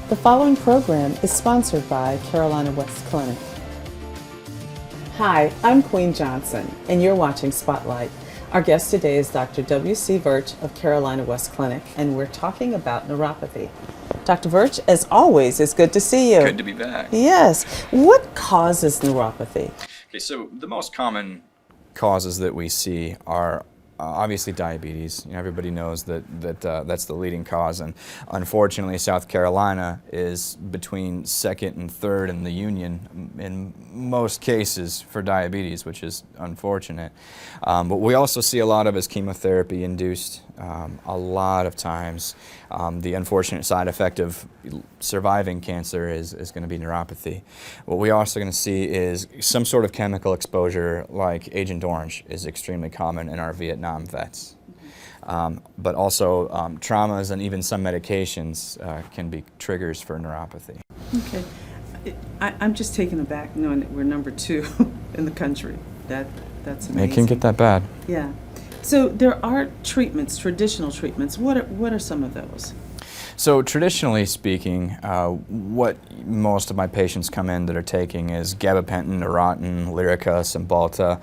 The following program is sponsored by Carolina West Clinic. Hi, I'm Queen Johnson, and you're watching Spotlight. Our guest today is Dr. W.C. Verch of Carolina West Clinic, and we're talking about neuropathy. Dr. Verch, as always, it's good to see you. Good to be back. Yes. What causes neuropathy? Okay, so the most common causes that we see are obviously diabetes. You know, everybody knows that's the leading cause, and unfortunately South Carolina is between second and third in the union in most cases for diabetes, which is unfortunate. But we also see a lot of is chemotherapy induced. A lot of times the unfortunate side effect of surviving cancer is going to be neuropathy. What we're also going to see is some sort of chemical exposure like Agent Orange is extremely common in our Vietnam vets. But also traumas and even some medications can be triggers for neuropathy. Okay. I'm just taken aback knowing that we're number 2 in the country. That's amazing. It can get that bad. Yeah. So there are treatments, traditional treatments. What are some of those? So traditionally speaking, what most of my patients come in that are taking is gabapentin, Neurontin, Lyrica, Cymbalta.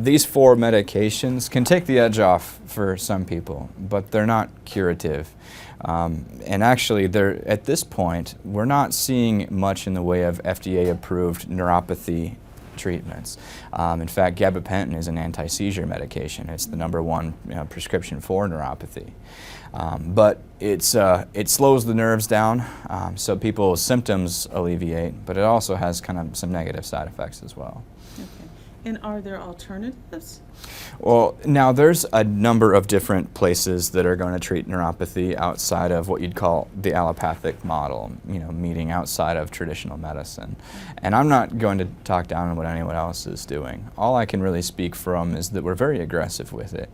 These 4 medications can take the edge off for some people, but they're not curative. And actually, at this point, we're not seeing much in the way of FDA-approved neuropathy treatments. In fact, gabapentin is an anti-seizure medication. It's the #1 prescription for neuropathy. But it slows the nerves down, so people's symptoms alleviate, but it also has kind of some negative side effects as well. Okay. And are there alternatives? Well, now there's a number of different places that are going to treat neuropathy outside of what you'd call the allopathic model, meaning outside of traditional medicine. And I'm not going to talk down on what anyone else is doing. All I can really speak from is that we're very aggressive with it.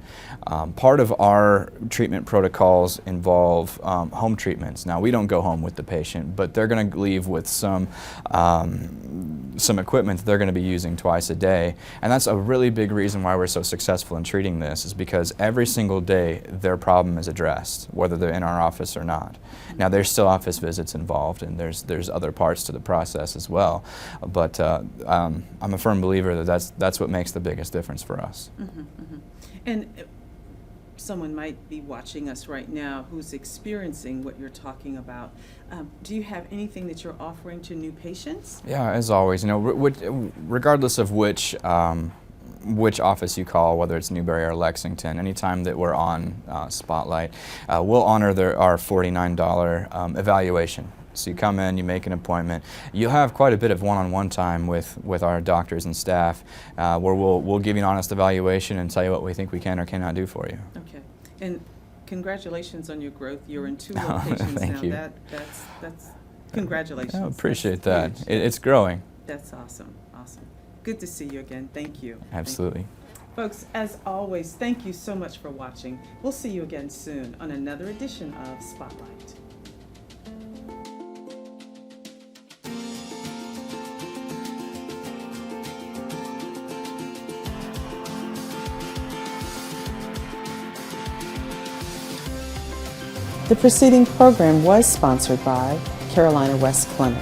Part of our treatment protocols involve home treatments. Now, we don't go home with the patient, but they're going to leave with some equipment that they're going to be using twice a day. And that's a really big reason why we're so successful in treating this, is because every single day their problem is addressed, whether they're in our office or not. Now, there's still office visits involved, and there's other parts to the process as well. But I'm a firm believer that that's what makes the biggest difference for us. Mm-hmm, mm-hmm. And someone might be watching us right now who's experiencing what you're talking about. Do you have anything that you're offering to new patients? Yeah, as always, regardless of which office you call, whether it's Newberry or Lexington, anytime that we're on Spotlight, we'll honor our $49 evaluation. So you come in, you make an appointment. You'll have quite a bit of one-on-one time with our doctors and staff, where we'll give you an honest evaluation and tell you what we think we can or cannot do for you. Okay. And congratulations on your growth. You're in 2 locations Thank now. you. That's congratulations. I appreciate That's that. huge. It's growing. That's awesome. Awesome. Good to see you again. Thank you. Absolutely. Folks, as always, thank you so much for watching. We'll see you again soon on another edition of Spotlight. The preceding program was sponsored by Carolina West Clinic.